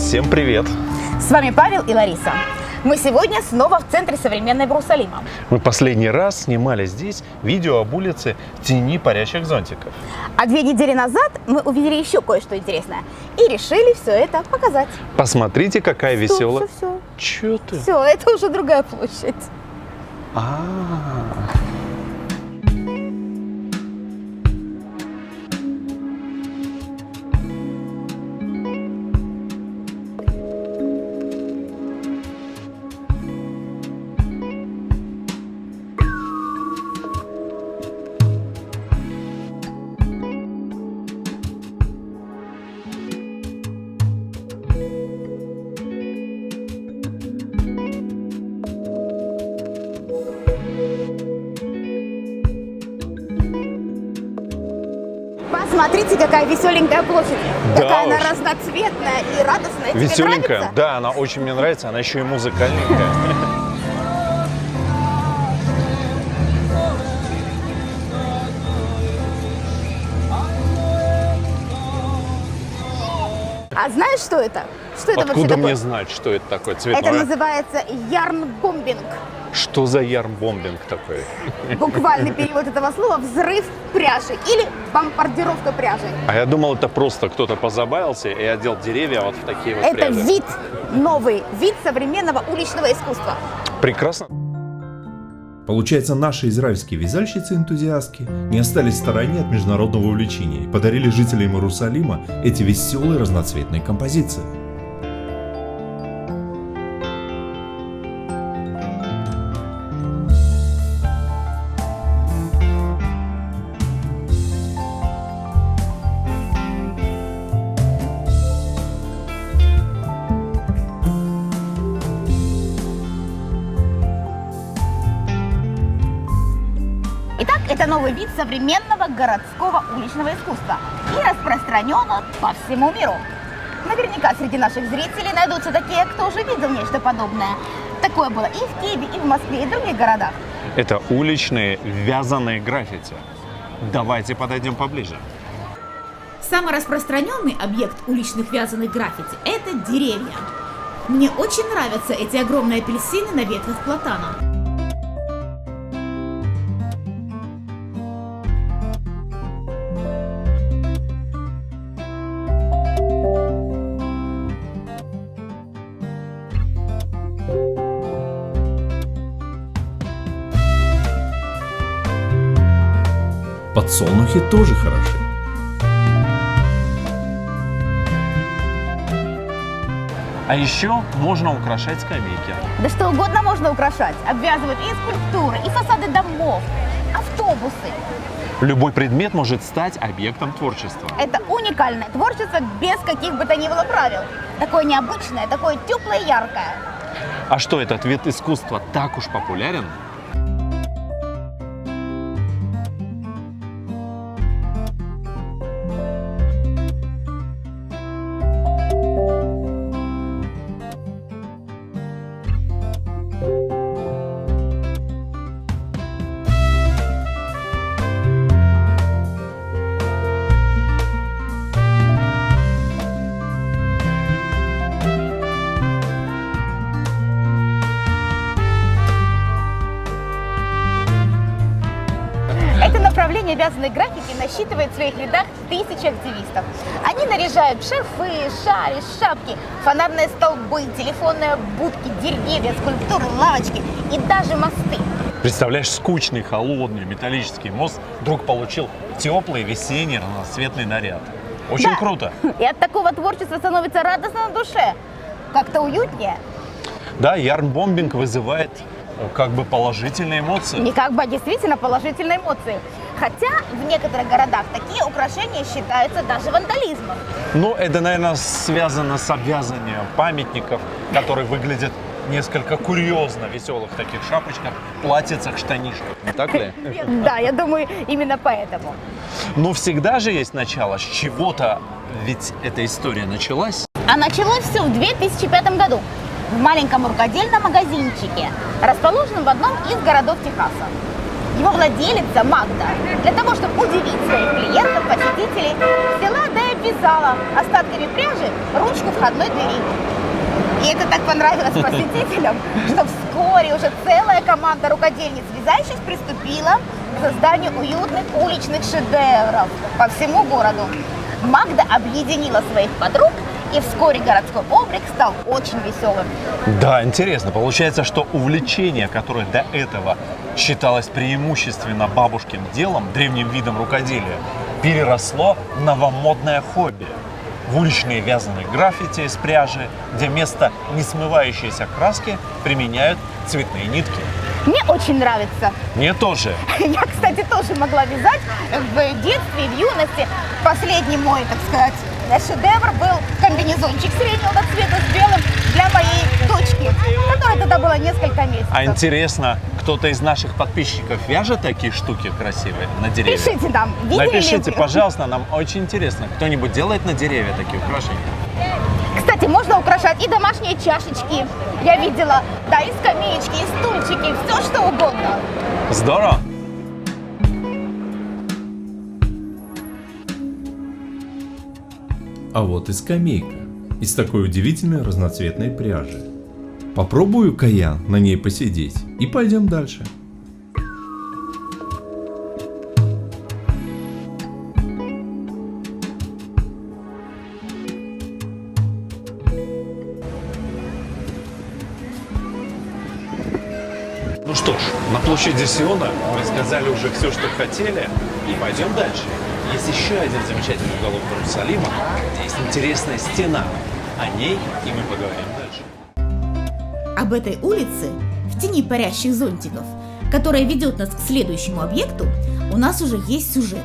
Всем привет! С вами Павел и Лариса. Мы сегодня снова в центре современного Иерусалима. Мы последний раз снимали здесь видео об улице в тени парящих зонтиков. А 2 недели назад мы увидели еще кое-что интересное и решили все это показать. Посмотрите, какая веселая... Все. Чё ты? Все, это уже другая площадь. Посмотрите, какая веселенькая площадь. Да какая она уж. разноцветная и радостная. Тебе Веселенькая? нравится? Да, она очень мне нравится, она еще и музыкальненькая. А знаешь, что это? Что это вообще Откуда такое? мне знать, что это такое Это цветное? называется ярнбомбинг. Что за ярмбомбинг такой? Буквальный перевод этого слова – взрыв пряжи или бомбардировка пряжи. А я думал, это просто кто-то позабавился и одел деревья вот в такие вот Это пряжи. вид, новый вид современного уличного искусства. Прекрасно. Получается, наши израильские вязальщицы-энтузиастки не остались в стороне от международного увлечения и подарили жителям Иерусалима эти веселые разноцветные композиции. Итак, это новый вид современного городского уличного искусства и распространен он по всему миру. Наверняка среди наших зрителей найдутся такие, кто уже видел нечто подобное. Такое было и в Киеве, и в Москве, и в других городах. Это уличные вязаные граффити. Давайте подойдем поближе. Самый распространенный объект уличных вязаных граффити – это деревья. Мне очень нравятся эти огромные апельсины на ветках платана. Подсолнухи тоже хороши. А еще можно украшать скамейки. Да что угодно можно украшать. Обвязывают и скульптуры, и фасады домов, автобусы. Любой предмет может стать объектом творчества. Это уникальное творчество без каких бы то ни было правил. Такое необычное, такое теплое и яркое. А что, этот вид искусства так уж популярен? Это направление вязаной графики насчитывает в своих рядах тысячи активистов. Они наряжают шарфы, шали, шапки, фонарные столбы, телефонные будки, деревья, скульптуры, лавочки и даже мосты. Представляешь, скучный, холодный металлический мост вдруг получил теплый весенний разноцветный наряд. Очень Да. круто. И от такого творчества становится радостно на душе. Как-то уютнее. Да, ярнбомбинг вызывает как бы положительные эмоции. Не как бы, а действительно положительные эмоции. Хотя в некоторых городах такие украшения считаются даже вандализмом. Ну, это, наверное, связано с обвязанием памятников, которые выглядят несколько курьезно, веселых таких шапочках, платьицах, штанишках. Не так ли? Да, я думаю, именно поэтому. Но всегда же есть начало, с чего-то ведь эта история началась. А началось все в 2005 году в маленьком рукодельном магазинчике, расположенном в одном из городов Техаса. Его владелица Магда, для того, чтобы удивить своих клиентов, посетителей, взяла да и обвязала остатками пряжи ручку входной двери. И это так понравилось посетителям, что вскоре уже целая команда рукодельниц-вязальщиц приступила к созданию уютных уличных шедевров по всему городу. Магда объединила своих подруг, и вскоре городской облик стал очень веселым. Да, интересно. Получается, что увлечение, которое до этого считалось преимущественно бабушкин делом, древним видом рукоделия, переросло в новомодное хобби. В уличные вязаные граффити из пряжи, где вместо несмывающейся краски применяют цветные нитки. Мне очень нравится. Мне тоже. Я, кстати, тоже могла вязать в детстве и в юности. Последний мой, так сказать, шедевр был комбинезончик среднего цвета с белым для моей дочки, которой тогда было несколько месяцев. А интересно, кто-то из наших подписчиков вяжет такие штуки красивые на деревья? Пишите нам, видели ли Напишите, вы? пожалуйста, нам очень интересно. Кто-нибудь делает на деревья такие украшения? Кстати, можно украшать и домашние чашечки. Я видела, да, и скамеечки, и стульчики, все что угодно. Здорово! А вот и скамейка из такой удивительной разноцветной пряжи. Попробую-ка я на ней посидеть и пойдем дальше. Ну что ж, на площади Сиона мы сказали уже все, что хотели, и пойдем дальше. Есть еще один замечательный уголок Иерусалима, где есть интересная стена. О ней и мы поговорим дальше. Об этой улице, в тени парящих зонтиков, которая ведет нас к следующему объекту, у нас уже есть сюжет.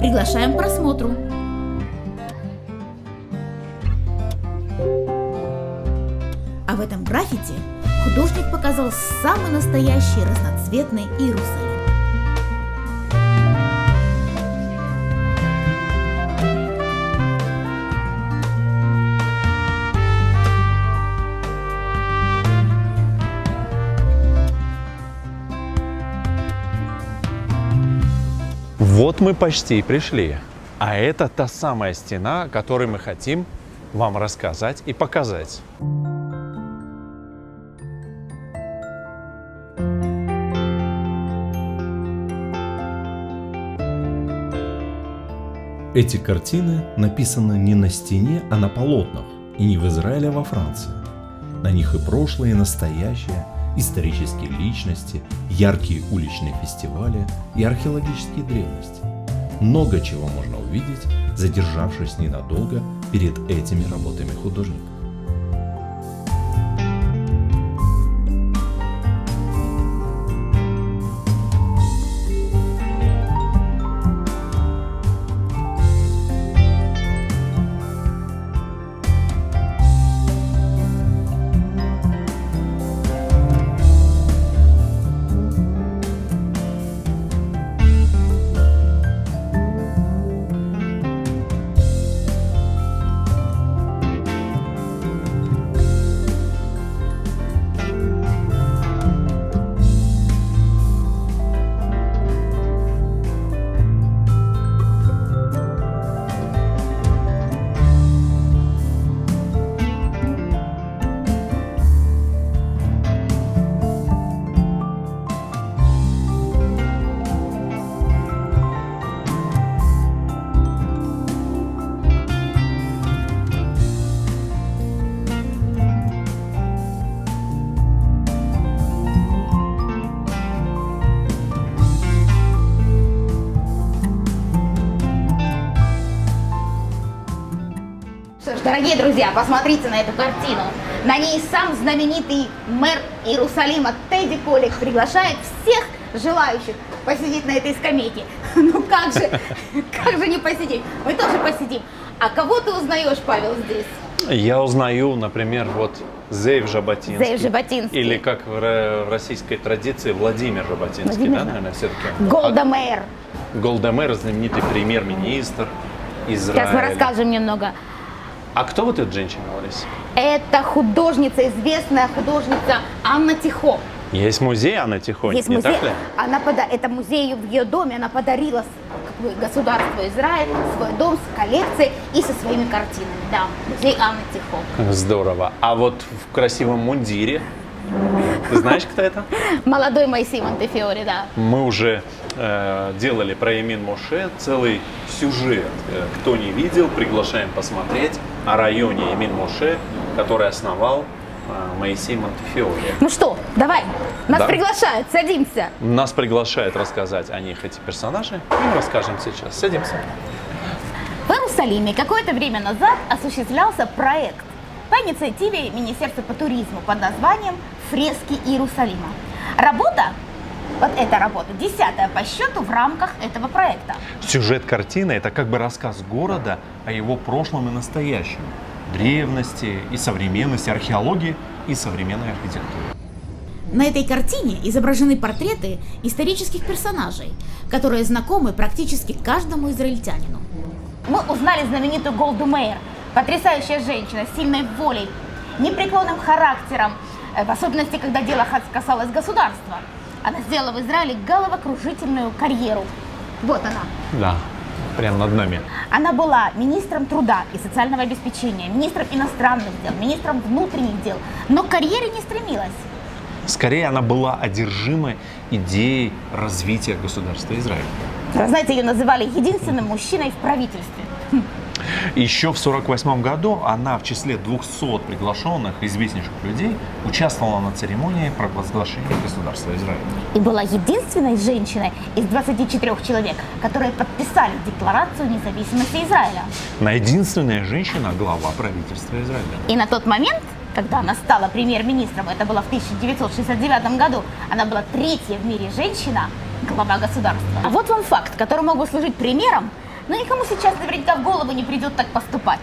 Приглашаем к просмотру. А в этом граффити художник показал самый настоящий разноцветный Иерусалим. Вот мы почти и пришли. А это та самая стена, о которой мы хотим вам рассказать и показать. Эти картины написаны не на стене, а на полотнах, и не в Израиле, а во Франции. На них и прошлое, и настоящее, исторические личности, яркие уличные фестивали и археологические древности. Много чего можно увидеть, задержавшись ненадолго перед этими работами художника. Что ж, дорогие друзья, посмотрите на эту картину. На ней сам знаменитый мэр Иерусалима Тедди Коллек приглашает всех желающих посидеть на этой скамейке. Ну как же не посидеть? Мы тоже посидим. А кого ты узнаешь, Павел, здесь? Я узнаю, например, вот Зеев Жаботинский. Зеев Жаботинский. Или, как в российской традиции, Владимир Жаботинский, Владимир, да, да. наверное, все-таки? Голда Меир. Голда Меир, знаменитый премьер-министр Израиля. Сейчас мы расскажем немного. А кто вот эта женщина, Лариса? Это художница, известная художница Анна Тихо. Есть музей Анны Тихо, Есть не музей. так ли? Это музей в ее доме. Она подарила как бы, государству Израиль свой дом с коллекцией и со своими картинами. Да, музей Анны Тихо. Здорово. А вот в красивом мундире, ты знаешь, кто это? Молодой Моисей Монтефиори, да. Мы уже делали про Эмин Моше целый сюжет. Кто не видел, приглашаем посмотреть о районе Эмин Моше, который основал Моисей Монтефиори. Ну что, давай, нас Да. приглашают, садимся. Нас приглашают рассказать о них эти персонажи. Мы расскажем сейчас. Садимся. В Иерусалиме какое-то время назад осуществлялся проект по инициативе Министерства по туризму под названием «Фрески Иерусалима». Вот эта работа, 10-я по счету в рамках этого проекта. Сюжет картины – это как бы рассказ города о его прошлом и настоящем, древности и современности, археологии и современной архитектуры. На этой картине изображены портреты исторических персонажей, которые знакомы практически каждому израильтянину. Мы узнали знаменитую Голду Меир, потрясающая женщина с сильной волей, непреклонным характером, в особенности, когда дело касалось государства. Она сделала в Израиле головокружительную карьеру. Вот она. Да, прямо над нами. Она была министром труда и социального обеспечения, министром иностранных дел, министром внутренних дел, но к карьере не стремилась. Скорее, она была одержима идеей развития государства Израиль. Знаете, ее называли единственным мужчиной в правительстве. Еще в 1948 году она в числе 200 приглашенных известнейших людей участвовала на церемонии провозглашения государства Израиль. И была единственной женщиной из 24 человек, которые подписали Декларацию независимости Израиля. Она единственная женщина, глава правительства Израиля. И на тот момент, когда она стала премьер-министром, это было в 1969 году, она была третья в мире женщина, глава государства. А вот вам факт, который мог бы служить примером, но никому сейчас наверняка в голову не придет так поступать.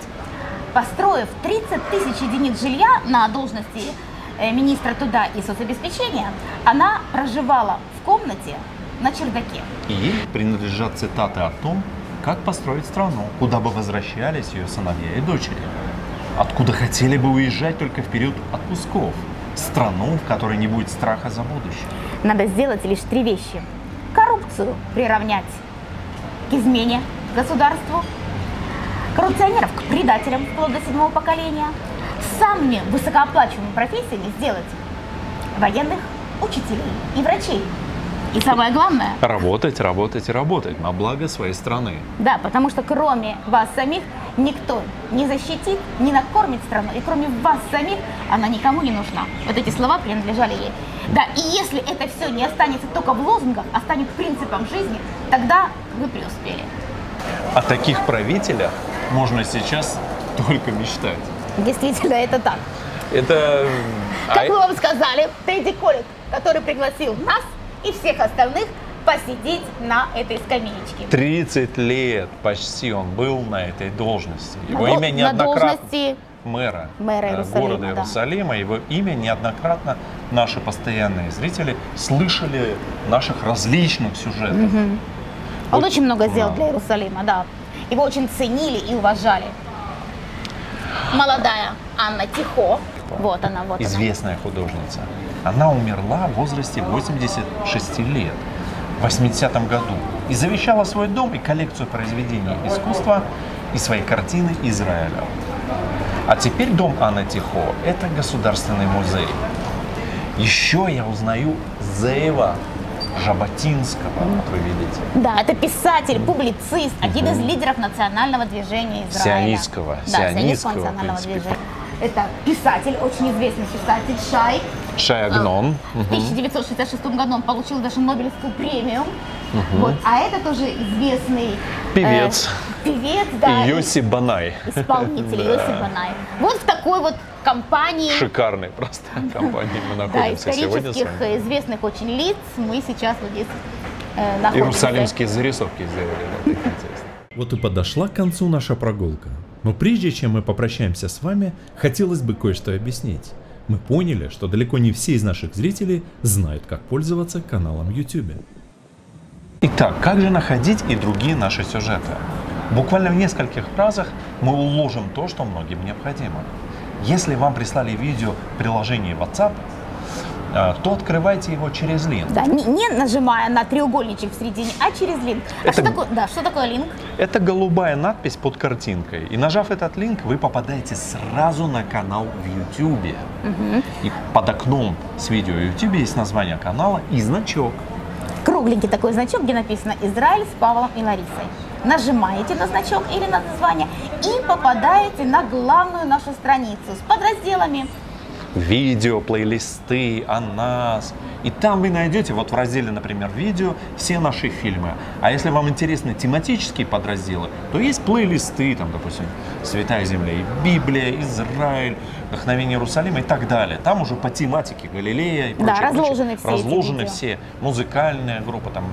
Построив 30 тысяч единиц жилья на должности министра труда и соцобеспечения, она проживала в комнате на чердаке. И ей принадлежат цитаты о том, как построить страну, куда бы возвращались ее сыновья и дочери, откуда хотели бы уезжать только в период отпусков, страну, в которой не будет страха за будущее. Надо сделать лишь 3 вещи. Коррупцию приравнять к измене государству, коррупционеров к предателям вплоть до 7-го поколения, самыми высокооплачиваемыми профессиями сделать военных, учителей и врачей. И самое главное... Работать, работать и работать на благо своей страны. Да, потому что кроме вас самих никто не защитит, не накормит страну, и кроме вас самих она никому не нужна. Вот эти слова принадлежали ей. Да, и если это все не останется только в лозунгах, а станет принципом жизни, тогда вы преуспели. О таких правителях можно сейчас только мечтать. Действительно, это так. Это... Как мы вам сказали, Тедди Коллетт, который пригласил нас и всех остальных посидеть на этой скамеечке. 30 лет почти он был на этой должности. Его На имя неоднократно... должности Мэра Иерусалима, города да. Иерусалима. Его имя неоднократно наши постоянные зрители слышали в наших различных сюжетах. Он Вот, очень много сделал да. для Иерусалима, да. Его очень ценили и уважали. Молодая Анна Тихо, вот она, вот она. Известная художница. Она умерла в возрасте 86 лет в 80-м году и завещала свой дом и коллекцию произведений искусства и свои картины Израилю. А теперь дом Анны Тихо – это государственный музей. Еще я узнаю Зеева Жаботинского, вот вы видите. Да, это писатель, публицист, один из лидеров национального движения Израиля. Сионистского, Да, сионистского, национального в принципе. движения. Это писатель, очень известный писатель Шай. Шай Агнон. В 1966 году он получил даже Нобелевскую премию. Вот. А это тоже известный Певец. Певец, да, Йоси Банай. исполнитель Да. Йоси Банай. Вот в такой вот компании, Шикарной просто компании мы да, находимся сегодня с исторических вами. известных очень лиц мы сейчас вот здесь находимся. Иерусалимские зарисовки сделали. Да, так интересно. Вот и подошла к концу наша прогулка. Но прежде чем мы попрощаемся с вами, хотелось бы кое-что объяснить. Мы поняли, что далеко не все из наших зрителей знают, как пользоваться каналом YouTube. Итак, как же находить и другие наши сюжеты? Буквально в нескольких фразах мы уложим то, что многим необходимо. Если вам прислали видео в приложении WhatsApp, то открывайте его через линк. Да, не нажимая на треугольничек в середине, а через линк. А Это- что такое линк? Это голубая надпись под картинкой. И нажав этот линк, вы попадаете сразу на канал в YouTube. И под окном с видео в YouTube есть название канала и значок. Кругленький такой значок, где написано «Израиль с Павлом и Ларисой». Нажимаете на значок или на название и попадаете на главную нашу страницу с подразделами. Видео, плейлисты о нас. И там вы найдете, вот в разделе, например, видео, все наши фильмы. А если вам интересны тематические подразделы, то есть плейлисты, там, допустим, «Святая земля» и «Библия», «Израиль», «Вдохновение Иерусалима» и так далее. Там уже по тематике Галилея и прочее. Да, разложены все эти разложены видео. все. Музыкальная группа, там,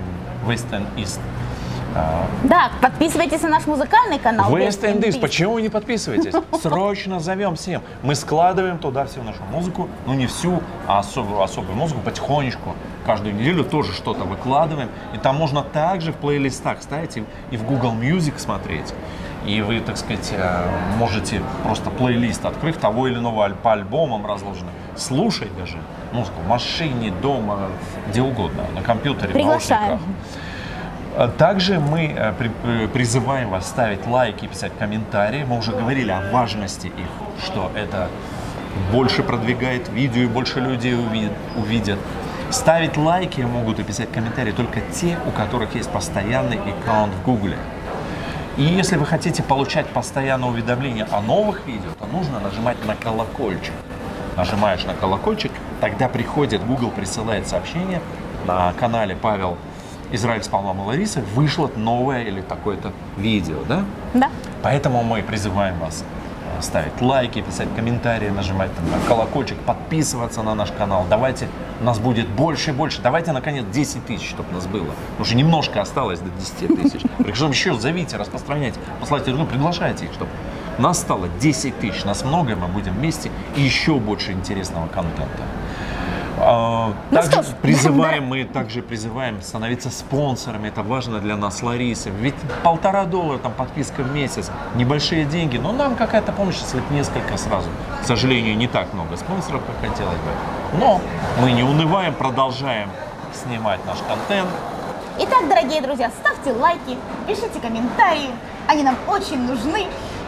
West and East. Да, подписывайтесь на наш музыкальный канал. West and East, East. почему вы не подписываетесь? Срочно зовем всем. Мы складываем туда всю нашу музыку, ну не всю, а особую музыку потихонечку. Каждую неделю тоже что-то выкладываем. И там можно также в плейлистах ставить и в Google Music смотреть. И вы, так сказать, можете просто плейлист, открыв того или иного по альбомам разложено, слушать даже музыку в машине, дома, где угодно, на компьютере, в Приглашаем. наушниках. Также мы призываем вас ставить лайки и писать комментарии. Мы уже говорили о важности их, что это больше продвигает видео и больше людей увидят. Ставить лайки могут и писать комментарии только те, у которых есть постоянный аккаунт в Гугле. И если вы хотите получать постоянное уведомления о новых видео, то нужно нажимать на колокольчик. Нажимаешь на колокольчик, тогда приходит, Google присылает сообщение на канале Павел Израиль с Павлом и Ларисой вышло новое или такое-то видео, да? Да. Поэтому мы призываем вас ставить лайки, писать комментарии, нажимать на колокольчик, подписываться на наш канал. Давайте, нас будет больше и больше. Давайте, наконец, 10 тысяч, чтобы нас было. Потому что немножко осталось до 10 тысяч. Причем еще зовите, распространяйте, посылайте, приглашайте их, чтобы нас стало 10 тысяч. Нас много, мы будем вместе и еще больше интересного контента. Также что ж, мы также призываем становиться спонсорами. Это важно для нас, Ларисы. Ведь $1,5 там подписка в месяц, небольшие деньги, но нам какая-то помощь, если это несколько сразу. К сожалению, не так много спонсоров, как хотелось бы. Но мы не унываем, продолжаем снимать наш контент. Итак, дорогие друзья, ставьте лайки, пишите комментарии. Они нам очень нужны,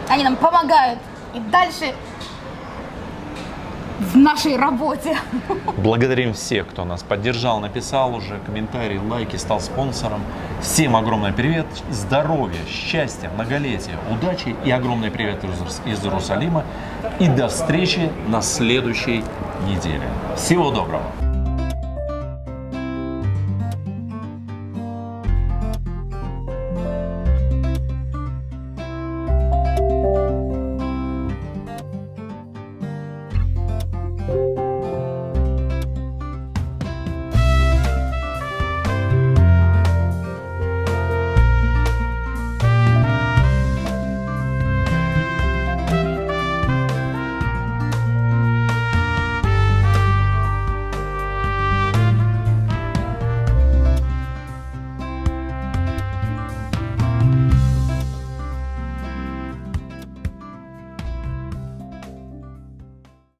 они нам помогают и дальше в нашей работе. Благодарим всех, кто нас поддержал, написал уже комментарии, лайки, стал спонсором. Всем огромный привет, здоровья, счастья, многолетия, удачи и огромный привет из Иерусалима. И до встречи на следующей неделе. Всего доброго!